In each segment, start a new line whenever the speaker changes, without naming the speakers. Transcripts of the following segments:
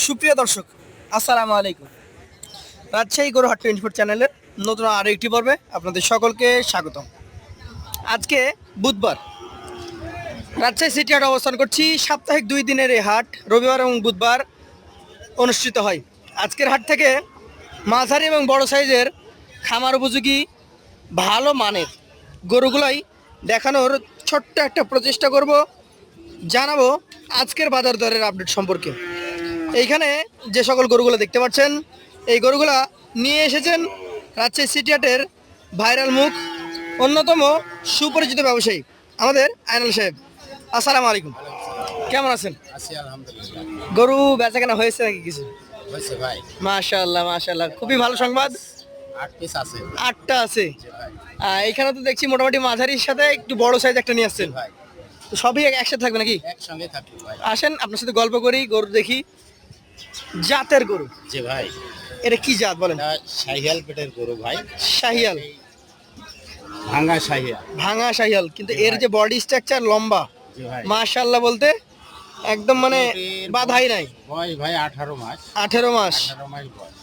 সুপ্রিয় দর্শক, আসসালামু আলাইকুম। রাজশাহী গরু হাট 24 চ্যানেলের নতুন আরও একটি পর্বে আপনাদের সকলকে স্বাগতম। আজকে বুধবার রাজশাহী সিটি হাট অবস্থান করছি। সাপ্তাহিক 2 দিনের এই হাট রবিবার এবং বুধবার অনুষ্ঠিত হয়। আজকের হাট থেকে মাঝারি এবং বড় সাইজের খামার উপযোগী ভালো মানের গরুগুলাই দেখানোর ছোট্ট একটা প্রচেষ্টা করব। জানাবো আজকের বাজার দরের আপডেট সম্পর্কে। এইখানে যে সকল গরুগুলো দেখতে পাচ্ছেন, এই গরুগুলা নিয়ে এসেছেন রাজশাহী সিটি হাটের ভাইরাল মুখ, অন্যতম সুপরিচিত ব্যবসায়ী আমাদের আইনাল সাহেব। আসসালামু আলাইকুম, কেমন আছেন?
আছি আলহামদুলিল্লাহ।
গরু বেচা কেনা হয়েছে নাকি কিছু?
হয়েছে ভাই,
মাশাআল্লাহ মাশাআল্লাহ, খুবই ভালো সংবাদ।
8 পিস আছে।
8টা আছে।
জি ভাই।
এইখানে তো দেখছি মোটামুটি মাঝারির সাথে একটু বড় সাইজ একটা নিয়ে আসছেন।
ভাই
তো সবই একসাথে থাকবে নাকি?
একসঙ্গে থাকবে ভাই।
আসেন আপনার সাথে গল্প করি, গরু দেখি। জাতের গরু,
জি ভাই,
এটা কি জাত বলেন?
এটা শাহিয়াল পেটের গরু ভাই,
শাহিয়াল,
ভাঙা শাহিয়াল।
ভাঙা শাহিয়াল, কিন্তু এর যে বডি স্ট্রাকচার লম্বা,
জি ভাই,
মাশাআল্লাহ বলতে একদম মানে
গরুটির
বাধাই নাই।
বয়স ভাই 18 মাস।
18 মাস।
18 মাস বয়স।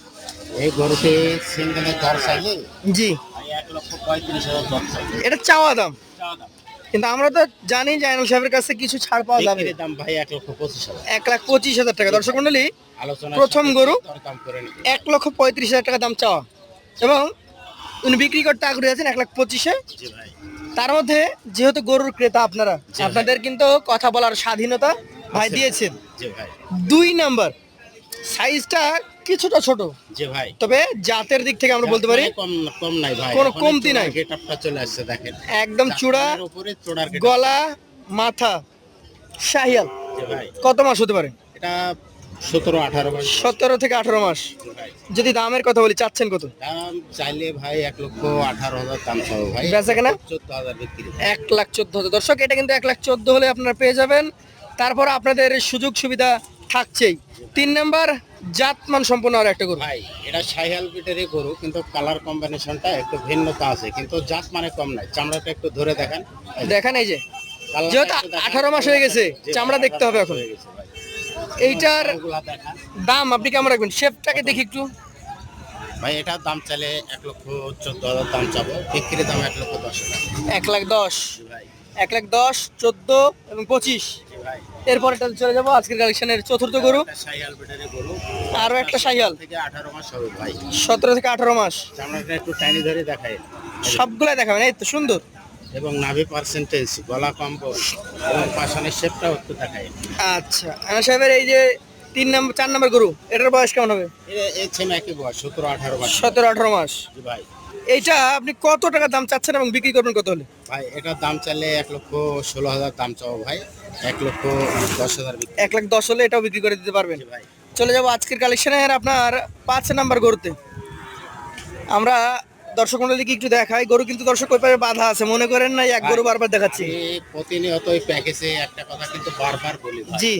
এই গরুতে সিঙ্গেলে দর চাইলে
জি,
ভাই 1,35,000 দর চাইলে।
এটা চাওয়া দাম,
চাওয়া দাম।
কিন্তু আমরা তো জানি যে আইনাল সাহেবের কাছে কিছু ছাড় পাওয়া যাবে।
বিক্রির দাম ভাই 1,25,000।
1,25,000 টাকা। দর্শক মন্ডলী,
আলোচনা
প্রথম গরু
দরদাম করে নিবে।
1,35,000 টাকা দাম চাওয়া, এবং উনি বিক্রি করতে আগ্রহী আছেন 1,25,000।
জি ভাই,
তার মধ্যে যেহেতু গরুর ক্রেতা আপনারা,
জি ভাই।
আপনাদের কিন্তু কথা বলার স্বাধীনতা ভাই দিয়েছেন।
জি ভাই,
2 নাম্বার সাইজটা কিছুটা ছোট,
জি ভাই।
তবে জাতের দিক থেকে আমরা বলতে পারি
কম কম নাই ভাই,
কোনো
এখন
কমতি নাই।
গেটআপটা চলে আসছে দেখেন,
একদম চূড়া,
চাকার উপরে চূড়ার getup।
গলা, মাথা শাহিয়াল।
জি ভাই,
কত মাস হতে পারে?
এটা 17-18 মাস।
17 থেকে 18 মাস।
জি ভাই,
যদি দামের কথা বলি, চাচ্ছেন কত?
দাম চাইলে ভাই 1,18,000 দাম চাও ভাই,
বেচা কেনা
14,000 বিক্রি।
1,14,000। দর্শক, এটা কিন্তু 1,14,000 হলে আপনারা পেয়ে যাবেন। তারপর আপনাদের সুযোগ সুবিধা থাকছেই। 3 নাম্বার জাতমান সম্পন্ন আর একটা গরু।
ভাই এটা শাহিয়াল পিটেরই গরু, কিন্তু কালার কম্বিনেশনটা একটু ভিন্নতা আছে, কিন্তু জাত মানে কম নাই। চামড়াটা একটু ধরে দেখেন।
দেখেন, এই যে
কালারটা
যেহেতু
একটু দেখেন।
18 মাস হয়ে গেছে,
জি ভাই,
চামড়া দেখতে হবে
18
এখন।
হয়ে গেছে ভাই।
এইটার
ওগুলা দেখান।
দাম আপনি কেমন রাখবেন? শেপটাকে দেখি একটু।
ভাই এটার দাম চাইলে 1,14,000 দাম চাবো, বিক্রির দাম 1,10,000।
1,10,000,
জি ভাই,
1,10,000, 14 এবং 25।
জি ভাই।
এরপর এটা চলে যাবো আজকের কালেকশনের চতুর্থ গরু।
একটা শাহিয়াল পেটের গরু,
আরো একটা শাহিয়াল,
থেকে 18 মাস হবে ভাই।
17 থেকে 18 মাস।
চামড়াটা একটু টাইনি ধরে দেখায়,
সবগুলাই দেখাবেন, এই তো সুন্দর।
এবং নাভি পার্সেন্টেজ, গলা কম্বল এবং পাশানের শেপটাও একটু দেখায়।
আচ্ছা, আনা সাহেবের এই যে 3 নাম্বার 4 নাম্বার গরু, এটার বয়স কেমন হবে?
এই ছেলে একই বয়স, 17-18 মাস।
17-18 মাস।
জি ভাই,
এইটা আপনি কত টাকা দাম চাচ্ছেন এবং বিক্রি করবেন কত হলে?
ভাই এটার দাম চাইলে 1,16,000 দাম চাও ভাই, 1,10,000 বিক্রি।
1,10,000 হলে এটাও বিক্রি করে দিতে পারবেন।
জি ভাই,
চলে যাবো আজকের কালেকশনের আপনার 5 নাম্বার গরুতে। আমরা দর্শক মন্ডলীকে একটু দেখাই। গরু কিন্তু দর্শক ওই পাশে বাধা আছে, মনে করেন না এক গরু বারবার দেখাচ্ছি।
আমি প্রতিনিয়ত ওই প্যাকেজে একটা কথা কিন্তু বারবার বলি ভাই,
জি,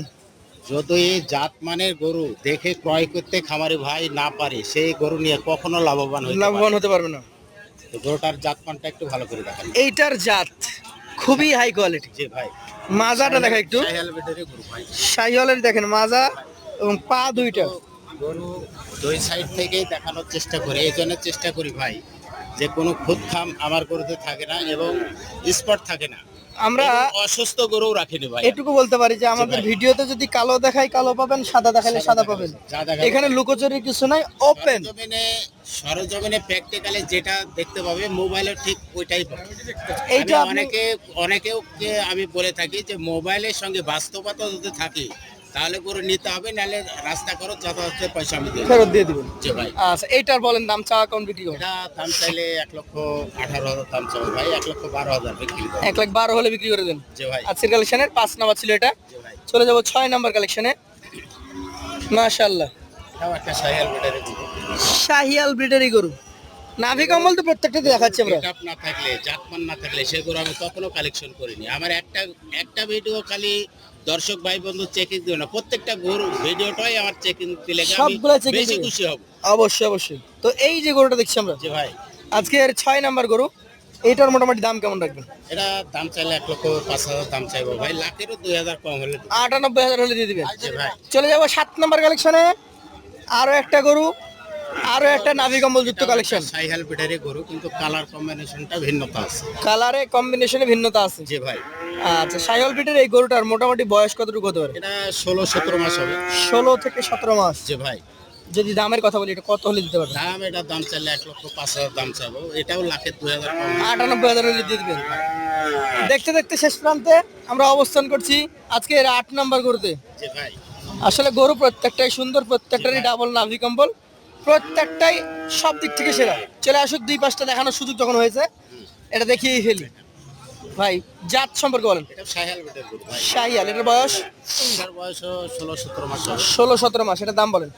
যদি এই জাতমানের গরু দেখে ক্রয় করতে খামারি ভাই না পারে, সেই গরু নিয়ে কখনো লাভবান হতে
লাভবান
পারে না।
হতে পারবে না।
তো গরুটার জাতমানটা একটু ভালো করে দেখান।
এইটার জাত খুবই হাই কোয়ালিটি।
জি ভাই,
মাজাটা দেখা একটু।
শাহিয়াল পেটেরই গরু ভাই।
শাহিওয়ালের দেখেন মাজা এবং পা দুইটা।
গরু দুই সাইড থেকেই দেখানোর চেষ্টা করি, এই জন্য চেষ্টা করি ভাই যে কোনো খুদ খাম আমার গরুতে থাকে না এবং স্পট থাকে না।
আমরা
এবং অসুস্থ গরু রাখিনি ভাই।
এটুকু বলতে পারি যে আমাদের
ভাই।
ভিডিওতে যদি কালো দেখাই কালো পাবেন, সাদা দেখালে সাদা পাবেন।
যা দেখা
এখানে লুকোচুরি কিছু নাই, ওপেন।
সরজমিনে প্র্যাকটিক্যালি যেটা দেখতে পাবে মোবাইলে ঠিক ওইটাই পাবে।
এইটা
আমি অনেকেও আমি বলে থাকি যে মোবাইলের সঙ্গে বাস্তবতা যদি থাকে তাহলে গরু নিতে হবে, নাহলে রাস্তা খরচ যাতায়াতের পয়সা আমি দিয়ে দেব।
ফেরত দিয়ে দিবেন।
জি ভাই,
আচ্ছা, এইটার বলেন দাম চাওয়া কেমন বিক্রি করবেন?
এটা দাম চাইলে 1,18,000 দাম চাই ভাই, 1,12,000 বিক্রি করব।
1,12,000 হলে বিক্রি করে দেন।
জি ভাই,
আজকের কালেকশনের 5 নাম্বার ছিল এটা।
জি ভাই।
চলে যাব 6 নাম্বার কালেকশনে। মাশাআল্লাহ,
এটাও একটা শাহিয়াল পেটের গরু।
শাহিয়াল ব্রিডারি গরু। নাভি কম্বল তো প্রত্যেকটাতে দেখাচ্ছি আমরা।
গেটআপ না থাকলে, জাতমান না থাকলে সে গরু আমি কখনো কালেকশন করিনি। আমার একটা ভিডিও খালি দর্শক ভাই বন্ধু চেকিং দিও না, প্রত্যেকটা গরু ভিডিওটাই আমার চেকিং দিলে আমি
সবগুলা checking
বেশি
দিবেন।
খুশি হব।
অবশ্যই অবশ্যই। তো এই যে গরুটা দেখছি আমরা,
জি ভাই,
আজকের 6 নাম্বার গরু, এইটার মোটামুটি দাম কেমন রাখবেন?
এটা দাম চাইলে 1,05,000 দাম চাইবো ভাই, লাখেরও 2,000 কম হলে দেব।
98,000 হলে দিয়ে দিবেন।
জি ভাই।
চলে যাব 7 নম্বর কালেকশনে। আরো একটা গরু, আরো একটা নাভি কম্বল যুক্ত কালেকশন।
সাইহাল পিটারি গরু, কিন্তু কালার কম্বিনেশনটা ভিন্নতা আছে।
কালারে কম্বিনেশনে ভিন্নতা আছে।
জি ভাই।
আচ্ছা, সাইহল পিটের এই গরুটার মোটামুটি বয়স কতটুকু হতে পারে?
এটা 16-17 মাস হবে।
16 থেকে 17 মাস।
জি ভাই।
যদি দামের কথা বলি, এটা কত হলে দিতে পারবেন?
এটা দাম চাইলে 1,05,000 দাম চাইবো, এটাও লাখের 2,000 কম।
98,000 হলে দিয়ে দিবেন। দেখতে দেখতে শেষ প্রান্তে আমরা অবস্থান করছি আজকে 8 নম্বর গরুতে।
জি ভাই।
আসলে গরু প্রত্যেকটাই সুন্দর, প্রত্যেকটারই ডাবল নাভি কম্বল, প্রত্যেকটাই সব দিক থেকে সেরা। চলে আসুক, 2-5টা দেখানোর সুযোগ যখন হয়েছে এটা দেখিয়েই ফেলি। ভাই জাত সম্পর্কে বলেন।
এটা সাইহাল পিটারি গরু ভাই।
শাহিয়াল, এটার বয়স?
এটার বয়স 16-17 মাস হবে।
16-17 মাস। এটার দাম বলেন।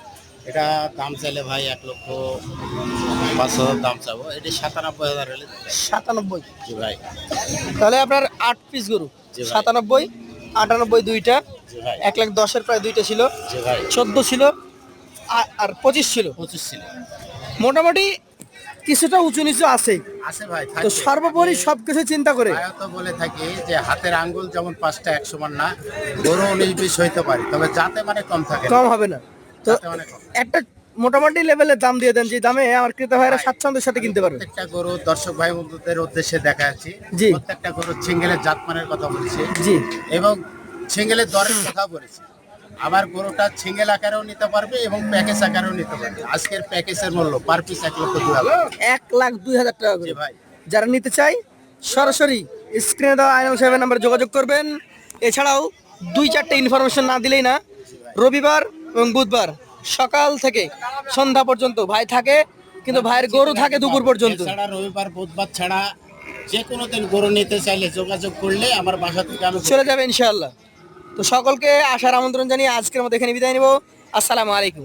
এটা দাম চাইলে ভাই 1,05,000 দাম চাবো, এটা 97,000 হলে দেব।
97।
জি ভাই।
তাহলে আপনার 8 পিস গরু,
জি ভাই।
97, 98 দুইটা,
জি ভাই।
1,10,000 প্রায় দুইটা ছিল,
জি ভাই।
14 ছিল, আর 25 ছিল।
25 ছিল।
মোটামুটি কিছুটা উঁচু নিচু আছে।
আছে ভাই,
তো
থাকবে।
সর্বোপরি সবকিছু চিন্তা করে
ভাইও তো বলে থাকি যে হাতের আঙ্গুল যেমন 5টা এক সমান না, গরু 19-20 হইতে পারে, তবে যাতে মানে কম থাকে না।
কম হবে না। তো
যাতে মানে কম।
একটা মোটামুটি লেভেলের দাম দিয়ে দেন, যে দামে আমার ক্রেতা ভাইরা স্বাচ্ছন্দ্যের সাথে কিনতে পারবে।
প্রত্যেকটা গরু দর্শক ভাই বন্ধুদের উদ্দেশ্যে দেখাচ্ছি।
জি।
প্রত্যেকটা গরু সিঙ্গেলের জাতমানের কথা বলছি
জি।
এবং সিঙ্গেলের দরের কথা বলেছি। আবার গরুটা সিঙ্গেল আকারেও নিতে পারবে এবং প্যাকেজ আকারেও নিতে পারবে। আজকের প্যাকেজের মূল্য পার পিস 1,02,000।
1,02,000 টাকা
জি
করে।
ভাই।
যারা নিতে চাই সরাসরি স্ক্রিনে দেওয়া আইনাল সাহেবের নাম্বারে যোগাযোগ করবেন। এছাড়াও 2-4টে ইনফরমেশন না দিলেই না, রবিবার এবং বুধবার সকাল থেকে সন্ধ্যা পর্যন্ত ভাই থাকে, কিন্তু ভাইয়ের গরু থাকে দুপুর পর্যন্ত।
এছাড়া রবিবার বুধবার ছাড়া যে কোনো দিন গরু নিতে চাইলে যোগাযোগ করলে আমার বাসা থেকে আমি
চলে যাবে ইনশাআল্লাহ। তো সকলকে আসার আমন্ত্রণ জানিয়ে আজকের মতো এখানে বিদায় নেব। আসসালামু আলাইকুম।